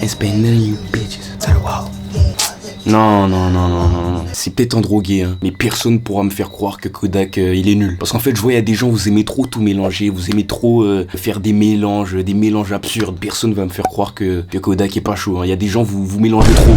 It's been none of you bitches. Non. C'est peut-être en drogué, hein, mais personne pourra me faire croire que Kodak il est nul. Parce qu'en fait, je vois, il y a des gens, vous aimez trop tout mélanger, vous aimez trop faire des mélanges absurdes. Personne va me faire croire que Kodak est pas chaud. Il y a des gens, vous mélangez trop.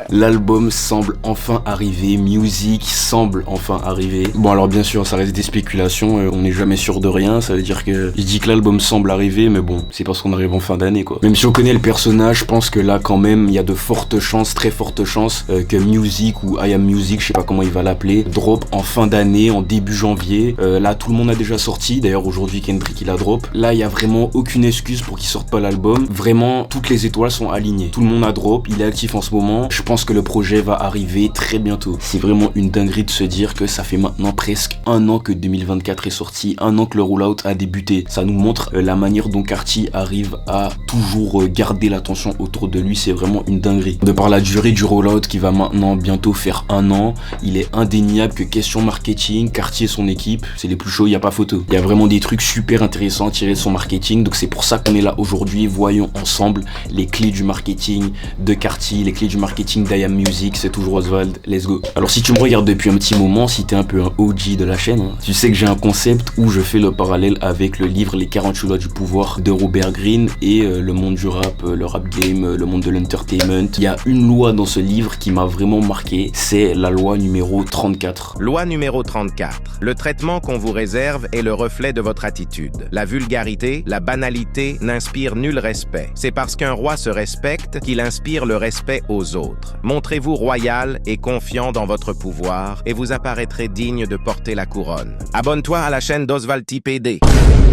L'album semble enfin arriver, Music semble enfin arriver. Bon, alors bien sûr, ça reste des spéculations, on n'est jamais sûr de rien. Ça veut dire que je dis que l'album semble arriver, mais bon, c'est parce qu'on arrive en fin d'année, quoi. Même si on connaît le personnage, je pense que là, quand même, il y a de fortes chances, très fortes chances que Music ou I Am Music, je sais pas comment il va l'appeler, drop en fin d'année, en début janvier. Là, tout le monde a déjà sorti. D'ailleurs, aujourd'hui, Kendrick il a drop. Là, il y a vraiment aucune excuse pour qu'il sorte pas l'album. Vraiment, toutes les étoiles sont alignées. Tout le monde a drop, il est actif en ce moment. Je pense que le projet va arriver très bientôt. C'est vraiment une dinguerie de se dire que ça fait maintenant presque un an que 2024 est sorti, un an que le rollout a débuté. Ça nous montre la manière dont Carti arrive à toujours garder l'attention autour de lui. C'est vraiment une dinguerie. De par la durée du rollout qui va maintenant bientôt faire un an, il est indéniable que question marketing, Carti et son équipe, c'est les plus chauds, il n'y a pas photo. Il y a vraiment des trucs super intéressants à tirer de son marketing, donc c'est pour ça qu'on est là aujourd'hui. Voyons ensemble les clés du marketing de Carti, les clés du marketing d'I Am Music. C'est toujours Oswald, let's go. Alors si tu me regardes depuis un petit moment, si t'es un peu un OG de la chaîne, tu sais que j'ai un concept où je fais le parallèle avec le livre Les 48 lois du pouvoir de Robert Greene et le monde du rap, le rap game, le monde de l'entertainment. Il y a une loi dans ce livre qui m'a vraiment marqué, c'est la loi numéro 34. Loi numéro 34. Le traitement qu'on vous réserve est le reflet de votre attitude. La vulgarité, la banalité n'inspirent nul respect. C'est parce qu'un roi se respecte qu'il inspire le respect aux autres. Montrez-vous royal et confiant dans votre pouvoir et vous apparaîtrez digne de porter la couronne. Abonne-toi à la chaîne d'Oswald TPD.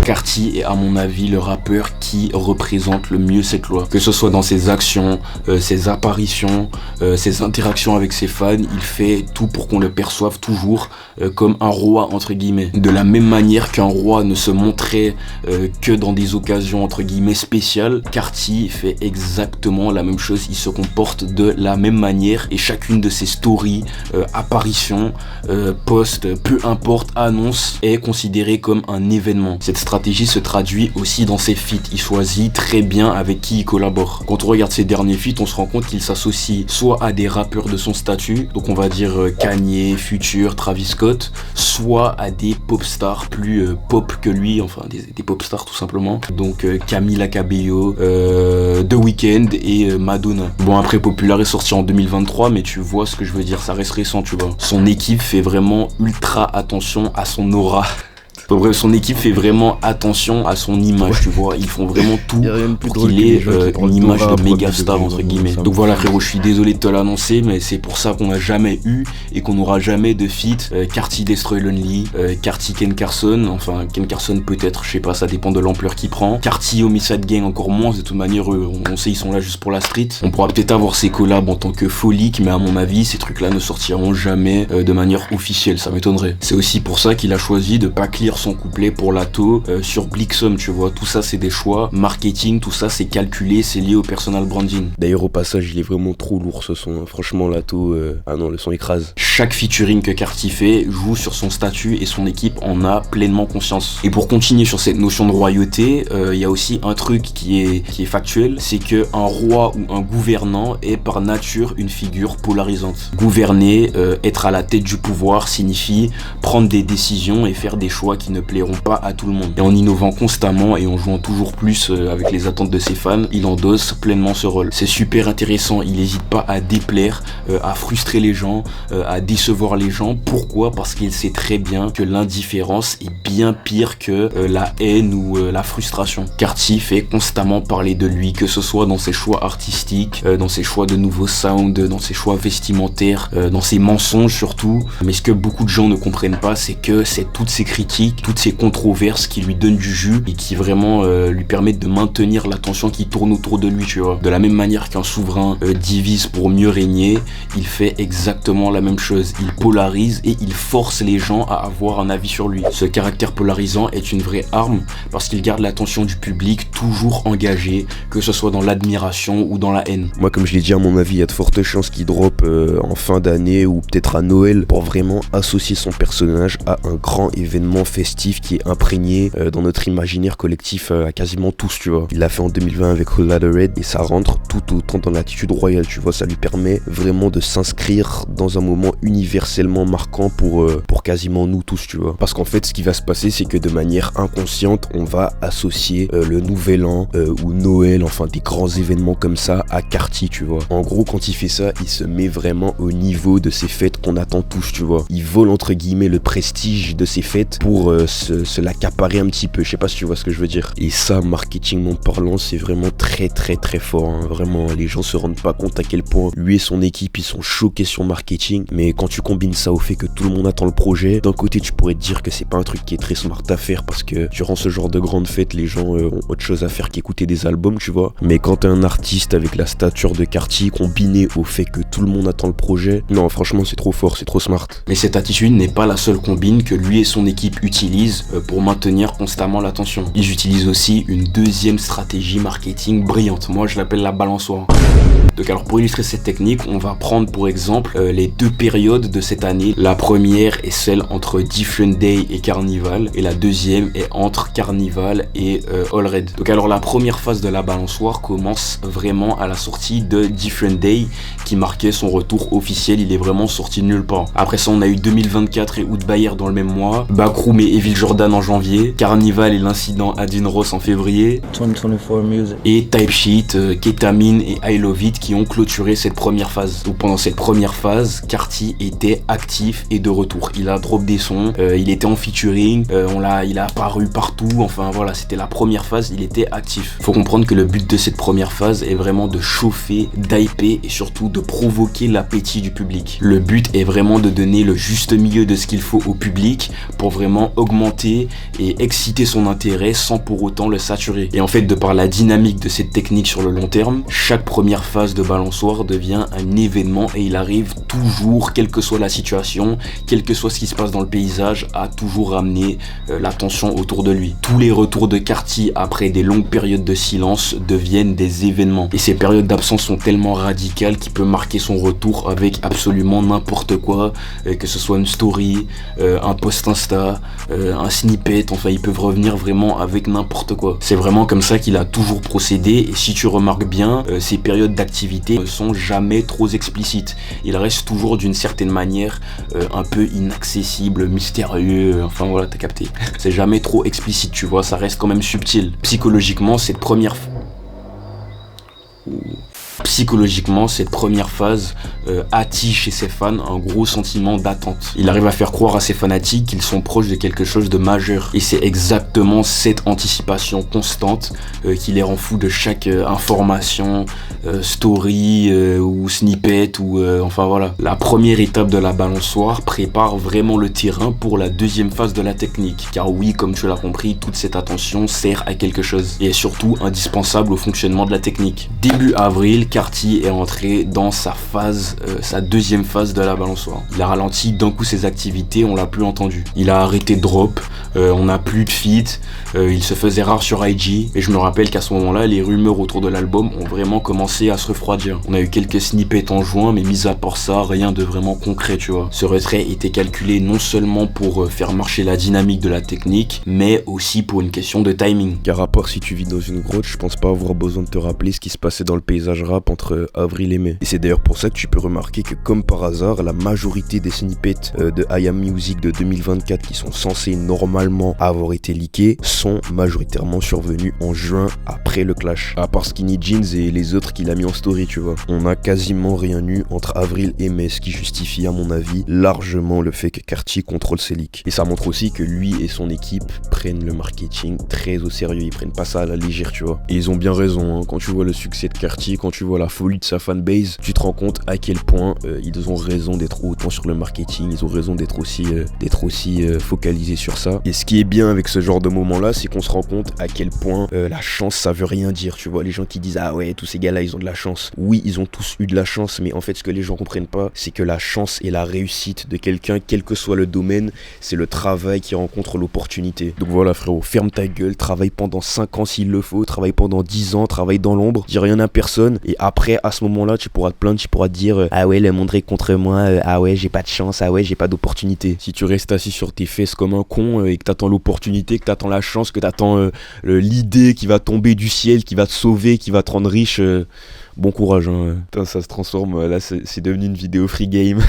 Carti est à mon avis le rappeur qui représente le mieux cette loi. Que ce soit dans ses actions, ses apparitions, ses interactions avec ses fans, il fait tout pour qu'on le perçoive toujours comme un roi entre guillemets. De la même manière qu'un roi ne se montrait que dans des occasions entre guillemets spéciales, Carti fait exactement la même chose, il se comporte de la même manière et chacune de ses stories, apparitions, posts, peu importe, annonces est considérée comme un événement. Cette stratégie se traduit aussi dans ses feats, il choisit très bien avec qui il collabore. Quand on regarde ses derniers feats, on se rend compte qu'il s'associe soit à des rappeurs de son statut, donc on va dire Kanye, Future, Travis Scott, soit à des pop stars plus pop que lui, enfin des pop stars tout simplement, donc Camila Cabello, The Weeknd et Madonna. Bon, après Popular est sorti en 2023, mais tu vois ce que je veux dire, ça reste récent, tu vois. Son équipe fait vraiment ultra attention à son aura. Bref, son équipe fait vraiment attention à son image, tu vois. Ils font vraiment tout pour qu'il ait une image de méga star, entre guillemets. Donc voilà, frérot, je suis désolé de te l'annoncer, mais c'est pour ça qu'on n'a jamais eu et qu'on n'aura jamais de feat Carti Destroy Lonely, Carti Ken Carson, enfin Ken Carson peut-être, je sais pas, ça dépend de l'ampleur qu'il prend. Carti Homicide Gang encore moins, de toute manière, on sait ils sont là juste pour la street. On pourra peut-être avoir ces collabs en tant que folique, mais à mon avis, ces trucs-là ne sortiront jamais de manière officielle, ça m'étonnerait. C'est aussi pour ça qu'il a choisi de pas clear son couplet pour Lato sur Blixum, tu vois. Tout ça, c'est des choix marketing, tout ça, c'est calculé, c'est lié au personal branding. D'ailleurs, au passage, il est vraiment trop lourd ce son, hein. Franchement, Lato, ah non, le son écrase. Chaque featuring que Carti fait joue sur son statut et son équipe en a pleinement conscience. Et pour continuer sur cette notion de royauté, il y a aussi un truc qui est factuel, c'est que un roi ou un gouvernant est par nature une figure polarisante. Gouverner, être à la tête du pouvoir signifie prendre des décisions et faire des choix qui ne plairont pas à tout le monde. Et en innovant constamment et en jouant toujours plus avec les attentes de ses fans, il endosse pleinement ce rôle. C'est super intéressant, il n'hésite pas à déplaire, à frustrer les gens, à décevoir les gens. Pourquoi ? Parce qu'il sait très bien que l'indifférence est bien pire que la haine ou la frustration. Carti fait constamment parler de lui, que ce soit dans ses choix artistiques, dans ses choix de nouveaux sounds, dans ses choix vestimentaires, dans ses mensonges surtout. Mais ce que beaucoup de gens ne comprennent pas, c'est que c'est toutes ces critiques, toutes ces controverses qui lui donnent du jus et qui vraiment lui permettent de maintenir l'attention qui tourne autour de lui, tu vois. De la même manière qu'un souverain divise pour mieux régner, il fait exactement la même chose. Il polarise et il force les gens à avoir un avis sur lui. Ce caractère polarisant est une vraie arme parce qu'il garde l'attention du public toujours engagé, que ce soit dans l'admiration ou dans la haine. Moi, comme je l'ai dit, à mon avis, il y a de fortes chances qu'il drop en fin d'année ou peut-être à Noël pour vraiment associer son personnage à un grand événement festif qui est imprégné dans notre imaginaire collectif à quasiment tous, tu vois. Il l'a fait en 2020 avec Ladder Red et ça rentre tout autant dans l'attitude royale, tu vois. Ça lui permet vraiment de s'inscrire dans un moment universellement marquant pour quasiment nous tous, tu vois. Parce qu'en fait, ce qui va se passer, c'est que de manière inconsciente, on va associer le Nouvel An ou Noël, enfin des grands événements comme ça à Carti, tu vois. En gros, quand il fait ça, il se met vraiment au niveau de ces fêtes qu'on attend tous, tu vois. Il vole entre guillemets le prestige de ces fêtes pour se l'accaparer un petit peu. Je sais pas si tu vois ce que je veux dire. Et ça, marketingment parlant, c'est vraiment très très très fort, hein. Vraiment, les gens se rendent pas compte à quel point lui et son équipe, ils sont choqués sur marketing. Mais quand tu combines ça au fait que tout le monde attend le projet, d'un côté, tu pourrais te dire que c'est pas un truc qui est très smart à faire parce que durant ce genre de grandes fêtes, les gens ont autre chose à faire qu'écouter des albums, tu vois. Mais quand t'es un artiste avec la stature de Carti combiné au fait que tout le monde attend le projet, non, franchement, c'est trop fort, c'est trop smart. Mais cette attitude n'est pas la seule combine que lui et son équipe utilisent pour maintenir constamment l'attention. Ils utilisent aussi une deuxième stratégie marketing brillante. Moi, je l'appelle la balançoire. Donc alors pour illustrer cette technique, on va prendre pour exemple les deux périodes de cette année. La première est celle entre Different Day et Carnival et la deuxième est entre Carnival et All Red. Donc alors la première phase de la balançoire commence vraiment à la sortie de Different Day qui marquait son retour officiel. Il est vraiment sorti de nulle part. Après ça, on a eu 2024 et Outbayer dans le même mois, Backroom et Evil Jordan en janvier, Carnival et l'incident Adin Ross en février, 2024 Music et Type Sheet, Ketamine et I Love It qui ont clôturé cette première phase. Donc pendant cette première phase, Carti était actif et de retour. Il a drop des sons, il était en featuring, il a apparu partout, enfin voilà, c'était la première phase, il était actif. Faut comprendre que le but de cette première phase est vraiment de chauffer, d'hyper et surtout de provoquer l'appétit du public. Le but est vraiment de donner le juste milieu de ce qu'il faut au public pour vraiment augmenter et exciter son intérêt sans pour autant le saturer. Et en fait, de par la dynamique de cette technique sur le long terme, chaque première phase de balançoire devient un événement et il arrive toujours, quelle que soit la situation, quel que soit ce qui se passe dans le paysage, à toujours ramener l'attention autour de lui. Tous les retours de Carti après des longues périodes de silence deviennent des événements. Et ces périodes d'absence sont tellement radicales qu'il peut marquer son retour avec absolument n'importe quoi, que ce soit une story, un post Insta, un snippet, enfin ils peuvent revenir vraiment avec n'importe quoi. C'est vraiment comme ça qu'il a toujours procédé et si tu remarques bien, ces périodes d'activité ne sont jamais trop explicites. Il reste toujours d'une certaine manière un peu inaccessible, mystérieux, enfin voilà, t'as capté. C'est jamais trop explicite, tu vois, ça reste quand même subtil. Psychologiquement, cette première phase attire chez ses fans un gros sentiment d'attente. Il arrive à faire croire à ses fanatiques qu'ils sont proches de quelque chose de majeur. Et c'est exactement cette anticipation constante qui les rend fous de chaque information, story ou snippet ou enfin voilà. La première étape de la balançoire prépare vraiment le terrain pour la deuxième phase de la technique. Car oui, comme tu l'as compris, toute cette attention sert à quelque chose et est surtout indispensable au fonctionnement de la technique. Début avril, Carti est entré dans sa deuxième phase de la balançoire. Il a ralenti d'un coup ses activités, on l'a plus entendu. Il a arrêté de drop, on n'a plus de feat, il se faisait rare sur IG et je me rappelle qu'à ce moment-là, les rumeurs autour de l'album ont vraiment commencé à se refroidir. On a eu quelques snippets en juin, mais mis à part ça, rien de vraiment concret, tu vois. Ce retrait était calculé non seulement pour faire marcher la dynamique de la technique, mais aussi pour une question de timing. Car à part si tu vis dans une grotte, je pense pas avoir besoin de te rappeler ce qui se passait dans le paysage rap entre avril et mai. Et c'est d'ailleurs pour ça que tu peux remarquer que comme par hasard, la majorité des snippets de I Am Music de 2024 qui sont censés normalement avoir été leakés sont majoritairement survenus en juin après le clash. À part Skinny Jeans et les autres qu'il a mis en story, tu vois. On a quasiment rien eu entre avril et mai, ce qui justifie à mon avis largement le fait que Carti contrôle ses leaks. Et ça montre aussi que lui et son équipe prennent le marketing très au sérieux, ils prennent pas ça à la légère, tu vois. Et ils ont bien raison, hein. Quand tu vois le succès de Carti, quand tu vois la folie de sa fanbase, tu te rends compte à quel point ils ont raison d'être autant sur le marketing, ils ont raison d'être aussi focalisés sur ça. Et ce qui est bien avec ce genre de moment là, c'est qu'on se rend compte à quel point la chance ça veut rien dire, tu vois. Les gens qui disent ah ouais, tous ces gars là ils ont de la chance, oui ils ont tous eu de la chance, mais en fait ce que les gens comprennent pas, c'est que la chance et la réussite de quelqu'un, quel que soit le domaine, c'est le travail qui rencontre l'opportunité. Donc voilà frérot, ferme ta gueule, travaille pendant 5 ans s'il le faut, travaille pendant 10 ans, travaille dans l'ombre, dis rien à personne et après, à ce moment-là, tu pourras te plaindre, tu pourras te dire ah ouais, le monde est contre moi, ah ouais, j'ai pas de chance, ah ouais, j'ai pas d'opportunité. Si tu restes assis sur tes fesses comme un con et que t'attends l'opportunité, que t'attends la chance, que t'attends l'idée qui va tomber du ciel, qui va te sauver, qui va te rendre riche, bon courage, hein. Putain, ça se transforme, là c'est devenu une vidéo free game.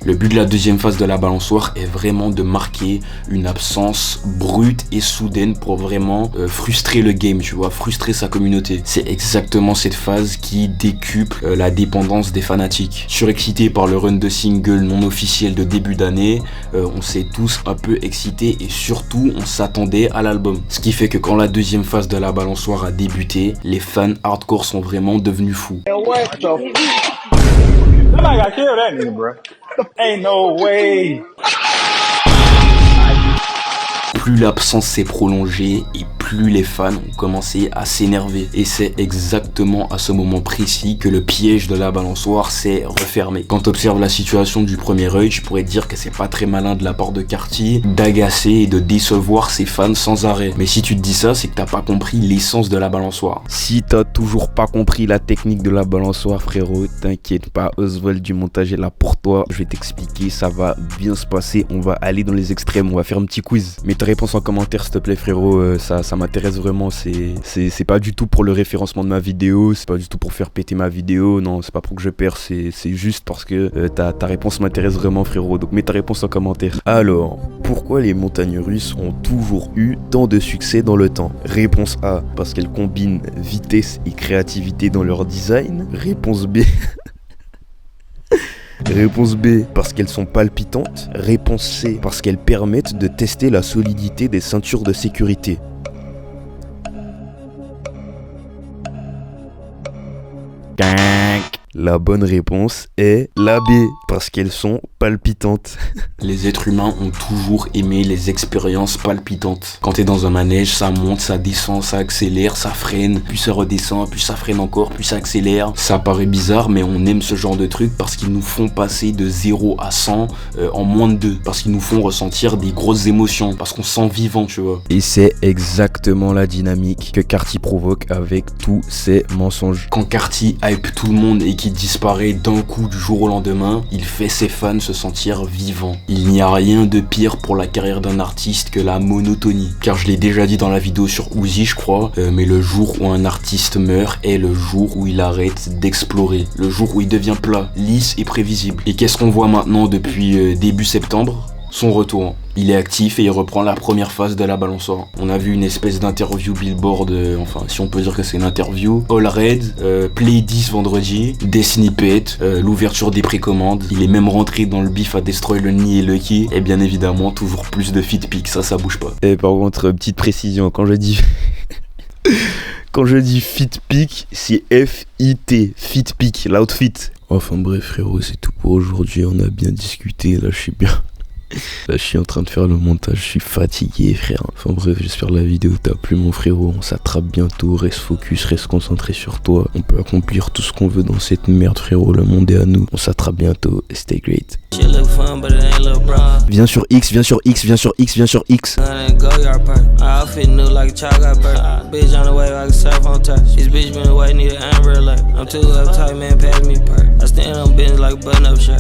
Le but de la deuxième phase de la balançoire est vraiment de marquer une absence brute et soudaine pour vraiment frustrer le game, tu vois, frustrer sa communauté. C'est exactement cette phase qui décuple la dépendance des fanatiques. Surexcité par le run de single non officiel de début d'année, on s'est tous un peu excités et surtout on s'attendait à l'album. Ce qui fait que quand la deuxième phase de la balançoire a débuté, les fans hardcore sont vraiment devenus fous. Somebody got killed that nigga, bro. Ain't no way. Plus l'absence s'est prolongée et plus les fans ont commencé à s'énerver. Et c'est exactement à ce moment précis que le piège de la balançoire s'est refermé. Quand tu observes la situation du premier œil, tu pourrais dire que c'est pas très malin de la part de Carti d'agacer et de décevoir ses fans sans arrêt. Mais si tu te dis ça, c'est que t'as pas compris l'essence de la balançoire. Si t'as toujours pas compris la technique de la balançoire, frérot, t'inquiète pas, Oswald du montage est là pour toi. Je vais t'expliquer, ça va bien se passer. On va aller dans les extrêmes, on va faire un petit quiz. Mets ta réponse en commentaire, s'il te plaît, frérot. Ça m'intéresse vraiment. C'est pas du tout pour le référencement de ma vidéo, c'est pas du tout pour faire péter ma vidéo. Non, c'est pas pour que je perds, c'est juste parce que ta réponse m'intéresse vraiment, frérot. Donc mets ta réponse en commentaire. Alors, pourquoi les montagnes russes ont toujours eu tant de succès dans le temps? Réponse A, parce qu'elles combinent vitesse et créativité dans leur design. Réponse B. Réponse B, parce qu'elles sont palpitantes. Réponse C, parce qu'elles permettent de tester la solidité des ceintures de sécurité. La bonne réponse est la B, parce qu'elles sont palpitantes. Les êtres humains ont toujours aimé les expériences palpitantes. Quand t'es dans un manège, ça monte, ça descend, ça accélère, ça freine, puis ça redescend, puis ça freine encore, puis ça accélère. Ça paraît bizarre, mais on aime ce genre de trucs parce qu'ils nous font passer de 0 à 100 en moins de 2. Parce qu'ils nous font ressentir des grosses émotions, parce qu'on se sent vivant, tu vois. Et c'est exactement la dynamique que Carti provoque avec tous ses mensonges. Quand Carti hype tout le monde et qu'il disparaît d'un coup du jour au lendemain, il fait ses fans se sentir vivants. Il n'y a rien de pire pour la carrière d'un artiste que la monotonie. Car je l'ai déjà dit dans la vidéo sur Uzi, je crois, mais le jour où un artiste meurt est le jour où il arrête d'explorer. Le jour où il devient plat, lisse et prévisible. Et qu'est-ce qu'on voit maintenant depuis début septembre ? Son retour. Il est actif et il reprend la première phase de la balançoire. On a vu une espèce d'interview Billboard, enfin si on peut dire que c'est une interview. All Red, Play 10 vendredi, des snippets, l'ouverture des précommandes. Il est même rentré dans le bif à Destroy Lonely et Lucky. Et bien évidemment, toujours plus de feat pic, ça bouge pas. Et par contre, petite précision, quand je dis... Quand je dis fit pic, c'est F-I-T, fit pic, l'outfit. Enfin bref frérot, c'est tout pour aujourd'hui, on a bien discuté, là je suis bien... Là je suis en train de faire le montage, je suis fatigué frère. Enfin bref, j'espère que la vidéo t'a plu mon frérot. On s'attrape bientôt, reste focus, reste concentré sur toi. On peut accomplir tout ce qu'on veut dans cette merde frérot, le monde est à nous. On s'attrape bientôt, stay great. Viens sur X, viens sur X, viens sur X, viens sur X.